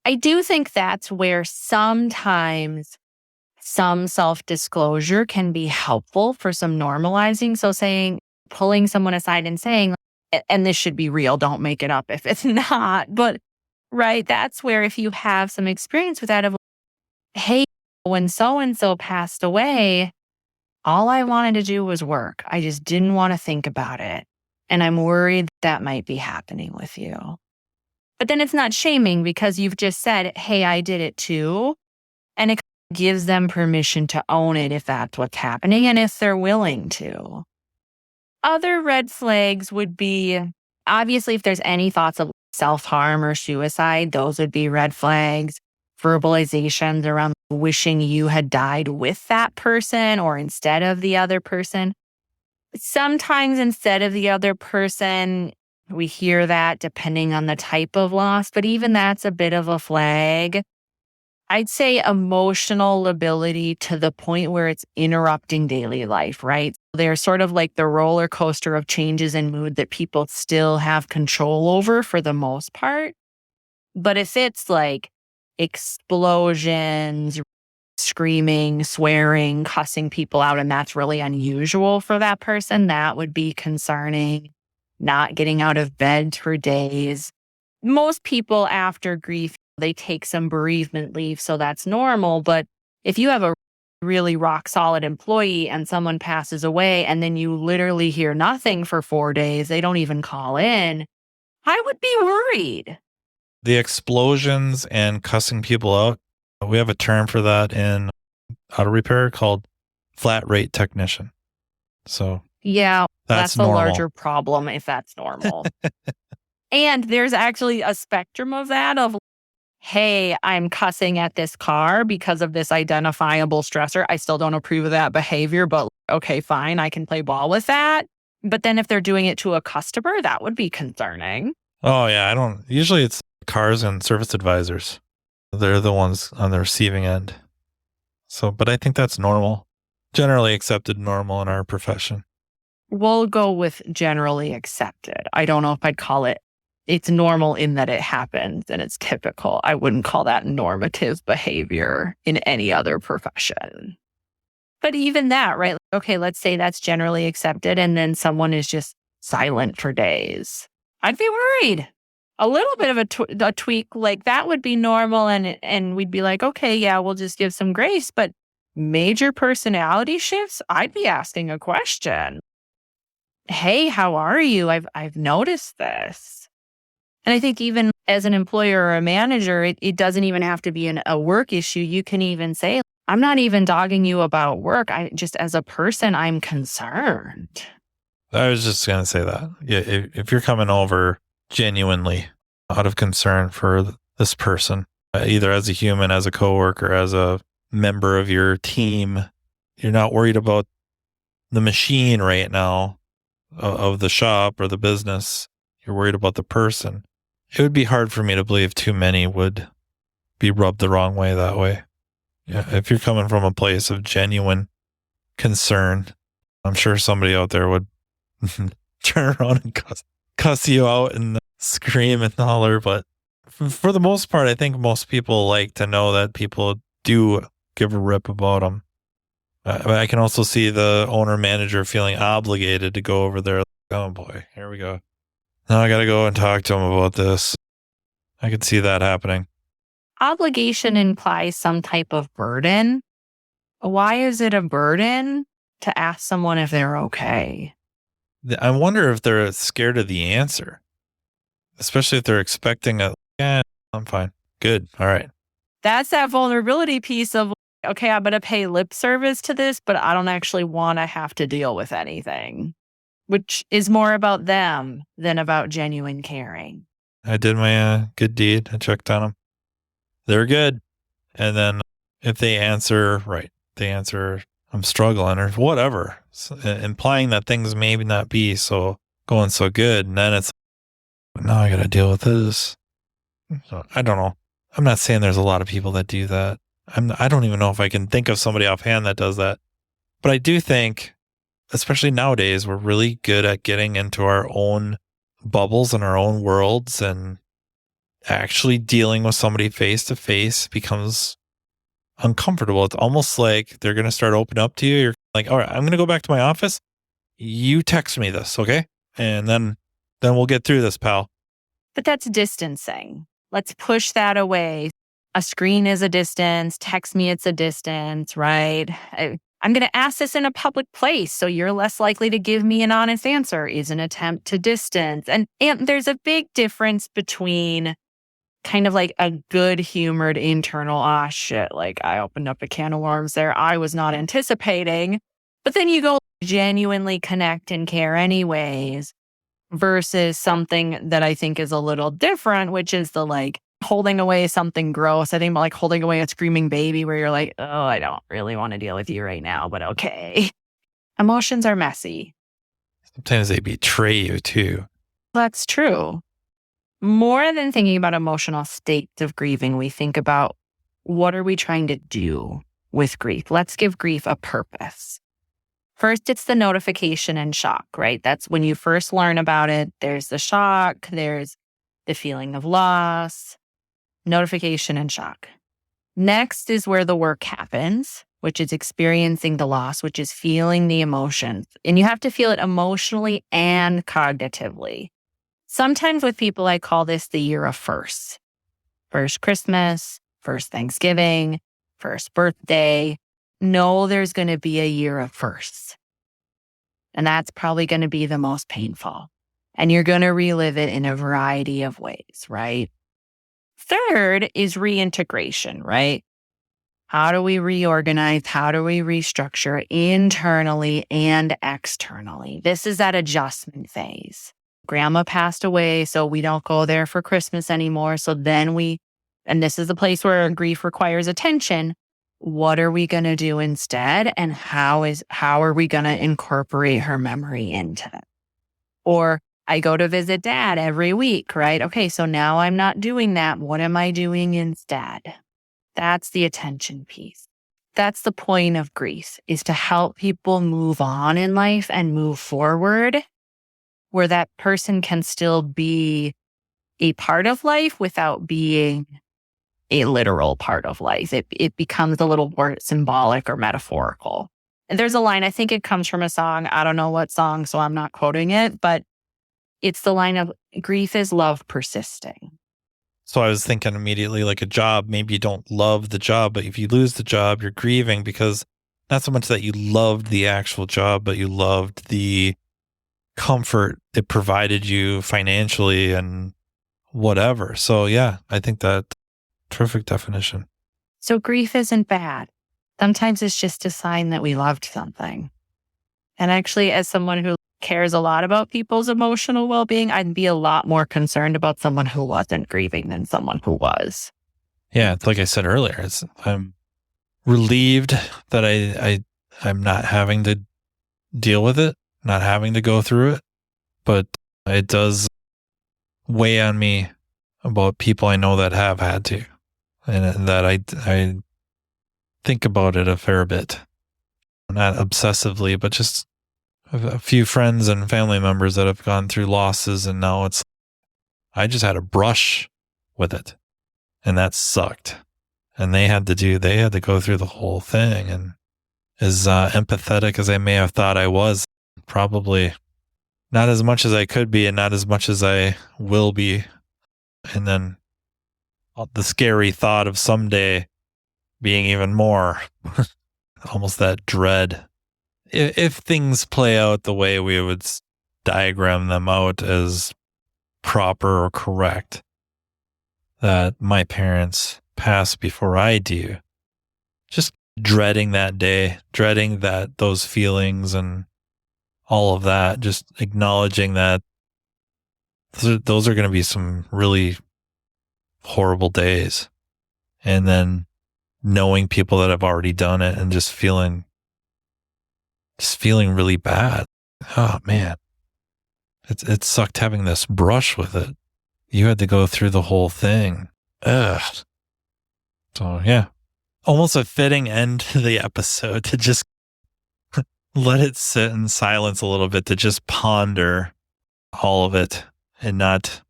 I do think that's where sometimes some self-disclosure can be helpful for some normalizing. So pulling someone aside and saying, and this should be real, don't make it up if it's not. But, right, that's where if you have some experience with that of, hey, when so-and-so passed away, all I wanted to do was work. I just didn't want to think about it. And I'm worried that might be happening with you. But then it's not shaming because you've just said, hey, I did it too. And it gives them permission to own it if that's what's happening and if they're willing to. Other red flags would be, obviously, if there's any thoughts of self-harm or suicide, those would be red flags. Verbalizations around wishing you had died with that person or instead of the other person. Sometimes instead of the other person, we hear that depending on the type of loss, but even that's a bit of a flag. I'd say emotional lability to the point where it's interrupting daily life, right? They're sort of like the roller coaster of changes in mood that people still have control over for the most part. But if it's like explosions, screaming, swearing, cussing people out, and that's really unusual for that person, that would be concerning. Not getting out of bed for days. Most people after grief, they take some bereavement leave, so that's normal. But if you have a really rock solid employee and someone passes away and then you literally hear nothing for 4 days, they don't even call in, I would be worried. The explosions and cussing people out, we have a term for that in auto repair called flat rate technician. So yeah, that's a normal. larger problem if that's normal. And there's actually a spectrum of that of, hey, I'm cussing at this car because of this identifiable stressor. I still don't approve of that behavior, but okay, fine, I can play ball with that. But then if they're doing it to a customer, that would be concerning. Oh yeah, usually it's cars and service advisors. They're the ones on the receiving end. So, but I think that's normal. Generally accepted normal in our profession. We'll go with generally accepted. I don't know if I'd call it, it's normal in that it happens and it's typical. I wouldn't call that normative behavior in any other profession. But even that, right? Okay, let's say that's generally accepted and then someone is just silent for days. I'd be worried. A little bit of a tweak like that would be normal and we'd be like, okay, yeah, we'll just give some grace. But major personality shifts, I'd be asking a question. Hey, how are you? I've noticed this. And I think even as an employer or a manager, it doesn't even have to be a work issue. You can even say, I'm not even dogging you about work. I just, as a person, I'm concerned. I was just going to say that. Yeah, if you're coming over genuinely out of concern for this person, either as a human, as a coworker, as a member of your team, you're not worried about the machine right now of the shop or the business. You're worried about the person. It would be hard for me to believe too many would be rubbed the wrong way that way. Yeah, if you're coming from a place of genuine concern, I'm sure somebody out there would turn around and cuss you out and scream and holler. But for the most part, I think most people like to know that people do give a rip about them. I can also see the owner manager feeling obligated to go over there. Oh boy, here we go. Now I got to go and talk to him about this. I could see that happening. Obligation implies some type of burden. Why is it a burden to ask someone if they're okay? I wonder if they're scared of the answer, especially if they're expecting yeah, I'm fine. Good. All right. That's that vulnerability piece of, okay, I'm going to pay lip service to this, but I don't actually want to have to deal with anything, which is more about them than about genuine caring. I did my good deed. I checked on them. They're good. And then if they answer, right, they answer, I'm struggling or whatever, implying that things maybe not be going so good. And then it's, now I got to deal with this. So I don't know. I'm not saying there's a lot of people that do that. I don't even know if I can think of somebody offhand that does that. But I do think, especially nowadays, we're really good at getting into our own bubbles and our own worlds, and actually dealing with somebody face to face becomes uncomfortable. It's almost like they're going to start opening up to you. You're like, all right, I'm going to go back to my office. You text me this, okay? And then we'll get through this, pal. But that's distancing. Let's push that away. A screen is a distance. Text me, it's a distance, right? I'm going to ask this in a public place, so you're less likely to give me an honest answer, is an attempt to distance. And there's a big difference between kind of like a good-humored internal, shit, like I opened up a can of worms there I was not anticipating. But then you go genuinely connect and care anyways, versus something that I think is a little different, which is the like holding away something gross. I think about like holding away a screaming baby where you're like, oh, I don't really want to deal with you right now, but okay. Emotions are messy. Sometimes they betray you too. That's true. More than thinking about emotional states of grieving, we think about what are we trying to do with grief? Let's give grief a purpose. First, it's the notification and shock, right? That's when you first learn about it. There's the shock, there's the feeling of loss, notification and shock. Next is where the work happens, which is experiencing the loss, which is feeling the emotions. And you have to feel it emotionally and cognitively. Sometimes with people, I call this the year of firsts. First Christmas, first Thanksgiving, first birthday. know there's going to be a year of firsts. And that's probably going to be the most painful. And you're going to relive it in a variety of ways, right? Third is reintegration, right? How do we reorganize? How do we restructure internally and externally? This is that adjustment phase. Grandma passed away, so we don't go there for Christmas anymore. So then and this is the place where grief requires attention. What are we going to do instead? And how are we going to incorporate her memory into it? Or I go to visit dad every week, right? Okay, so now I'm not doing that. What am I doing instead? That's the attention piece. That's the point of grief, is to help people move on in life and move forward where that person can still be a part of life without being a literal part of life. It becomes a little more symbolic or metaphorical. And there's a line, I think it comes from a song. I don't know what song, so I'm not quoting it, but it's the line of grief is love persisting. So I was thinking immediately like a job. Maybe you don't love the job, but if you lose the job, you're grieving because not so much that you loved the actual job, but you loved the comfort it provided you financially and whatever. So yeah, I think that terrific definition. So grief isn't bad. Sometimes it's just a sign that we loved something. And actually, as someone who cares a lot about people's emotional well-being, I'd be a lot more concerned about someone who wasn't grieving than someone who was. Yeah, it's like I said earlier, I'm relieved that I'm not having to deal with it, not having to go through it, but it does weigh on me about people I know that have had to, and that I think about it a fair bit, not obsessively, but just a few friends and family members that have gone through losses, and now I just had a brush with it, and that sucked. And they had to go through the whole thing. And as empathetic as I may have thought I was, probably not as much as I could be, and not as much as I will be. And then the scary thought of someday being even more, almost that dread. If things play out the way we would diagram them out as proper or correct, that my parents pass before I do, just dreading that day, dreading those feelings and all of that, just acknowledging that those are going to be some really horrible days. And then knowing people that have already done it and just feeling really bad. Oh man, it sucked having this brush with it. You had to go through the whole thing. Ugh. So yeah, almost a fitting end to the episode to just let it sit in silence a little bit, to just ponder all of it, and not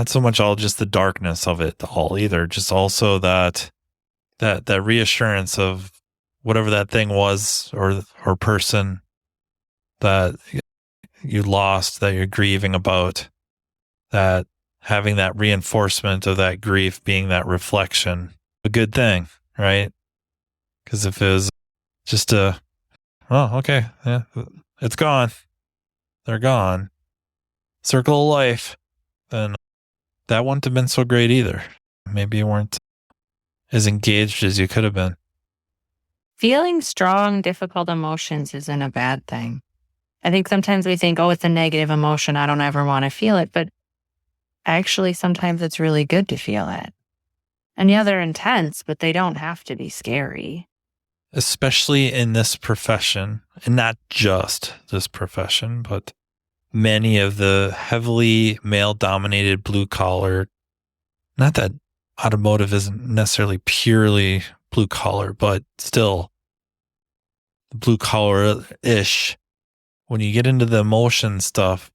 so much all just the darkness of it all either. Just also that reassurance of whatever that thing was or person that you lost, that you're grieving about, that having that reinforcement of that grief being that reflection, a good thing, right? Because if it was just okay, yeah, it's gone, they're gone, circle of life, then that wouldn't have been so great either. Maybe you weren't as engaged as you could have been. Feeling strong, difficult emotions isn't a bad thing. I think sometimes we think, oh, it's a negative emotion, I don't ever want to feel it. But actually, sometimes it's really good to feel it. And yeah, they're intense, but they don't have to be scary. Especially in this profession, and not just this profession, but many of the heavily male-dominated blue-collar, not that automotive isn't necessarily purely blue-collar, but still blue-collar-ish. When you get into the emotion stuff,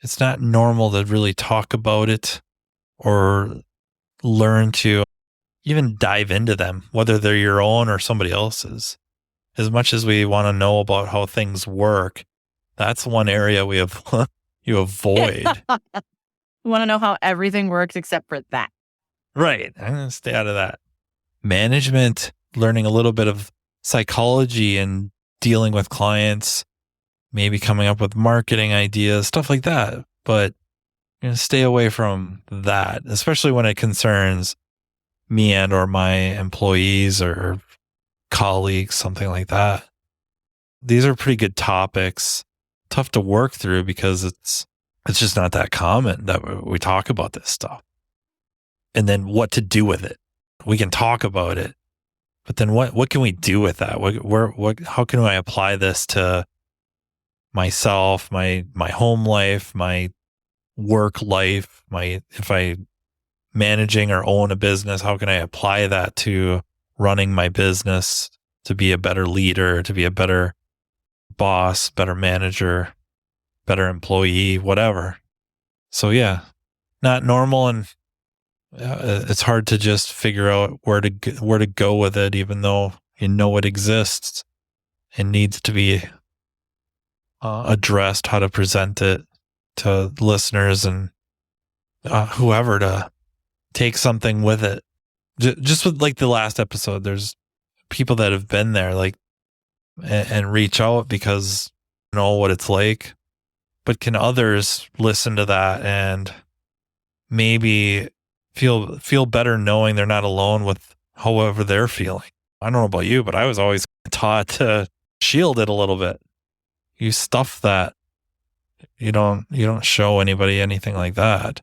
it's not normal to really talk about it or learn to even dive into them, whether they're your own or somebody else's. As much as we want to know about how things work, that's one area you avoid. You want to know how everything works except for that. Right. I'm going to stay out of that. Management, learning a little bit of psychology and dealing with clients, maybe coming up with marketing ideas, stuff like that. But I'm going to stay away from that, especially when it concerns me and or my employees or colleagues, something like that. These are pretty good topics, tough to work through because it's just not that common that we talk about this stuff. And then what to do with it. We can talk about it, but then what can we do with that? How can I apply this to myself, my home life, my work life, if I managing or own a business, how can I apply that to running my business to be a better leader, to be a better boss, better manager, better employee, whatever. So yeah, not normal, and it's hard to just figure out where to go with it, even though you know it exists and needs to be addressed, how to present it to listeners and whoever to take something with it. Just with like the last episode, there's people that have been there, like, and reach out because you know what it's like. But can others listen to that and maybe feel better knowing they're not alone with however they're feeling? I don't know about you, but I was always taught to shield it a little bit. You stuff that. You don't show anybody anything like that.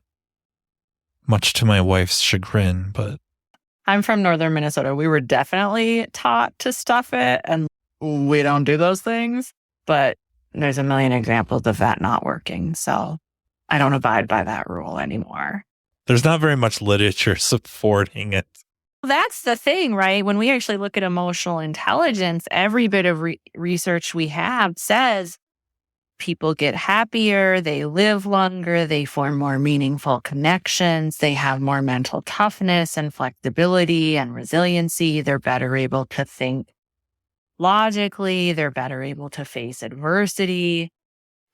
Much to my wife's chagrin, but I'm from northern Minnesota. We were definitely taught to stuff it, and we don't do those things. But there's a million examples of that not working. So I don't abide by that rule anymore. There's not very much literature supporting it. That's the thing, right? When we actually look at emotional intelligence, every bit of research we have says people get happier, they live longer, they form more meaningful connections, they have more mental toughness and flexibility and resiliency. They're better able to think logically, they're better able to face adversity.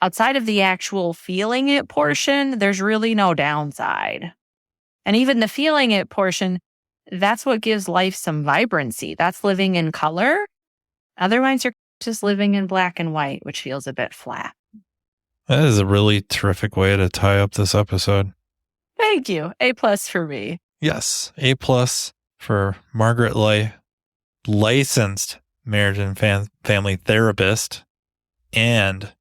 Outside of the actual feeling it portion, there's really no downside. And even the feeling it portion, that's what gives life some vibrancy. That's living in color. Otherwise, you're just living in black and white, which feels a bit flat. That is a really terrific way to tie up this episode. Thank you. A+ for me. Yes. A+ for Margaret Lay, licensed marriage and family therapist, and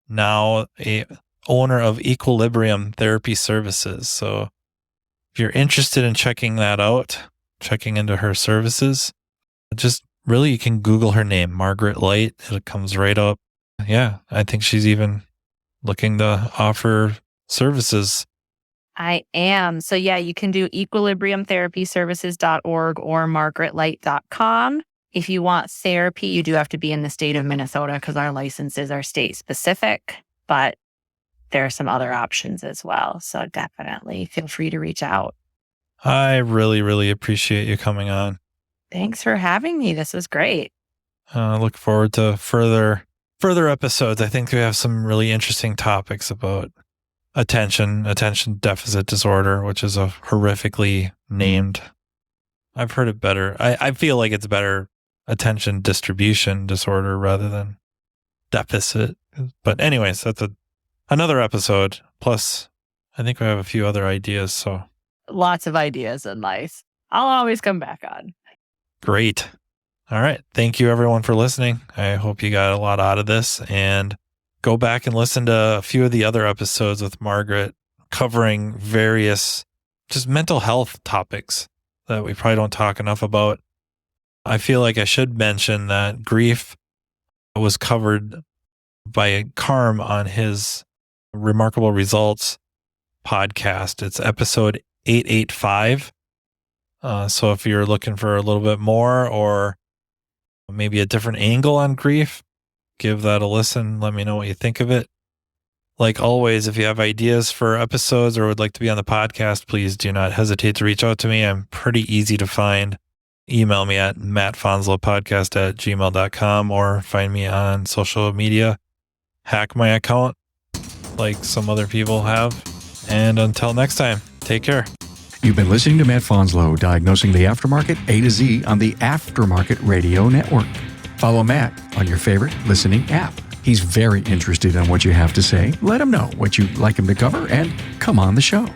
now a owner of Equilibrium Therapy Services. So if you're interested in checking that out, checking into her services, just really, you can Google her name, Margaret Light. It comes right up. Yeah, I think she's even looking to offer services. I am. So yeah, you can do equilibriumtherapyservices.org or margaretlight.com. If you want therapy, you do have to be in the state of Minnesota because our licenses are state specific, but there are some other options as well. So definitely feel free to reach out. I really, really appreciate you coming on. Thanks for having me. This was great. I look forward to further episodes. I think we have some really interesting topics about attention deficit disorder, which is a horrifically named. I've heard it better. I feel like it's better attention distribution disorder rather than deficit. But anyways, that's another episode. Plus, I think we have a few other ideas. So lots of ideas in life. I'll always come back on. Great. All right. Thank you, everyone, for listening. I hope you got a lot out of this, and go back and listen to a few of the other episodes with Margaret covering various just mental health topics that we probably don't talk enough about. I feel like I should mention that grief was covered by Carm on his Remarkable Results podcast. It's episode 885. So if you're looking for a little bit more or maybe a different angle on grief, give that a listen. Let me know what you think of it. Like always, if you have ideas for episodes or would like to be on the podcast, please do not hesitate to reach out to me. I'm pretty easy to find. Email me at mattfonslopodcast@gmail.com or find me on social media. Hack my account like some other people have. And until next time, take care. You've been listening to Matt Fanslow, diagnosing the aftermarket A to Z on the Aftermarket Radio Network. Follow Matt on your favorite listening app. He's very interested in what you have to say. Let him know what you'd like him to cover and come on the show.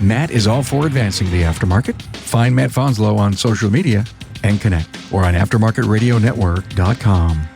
Matt is all for advancing the aftermarket. Find Matt Fanslow on social media and connect or on aftermarketradionetwork.com.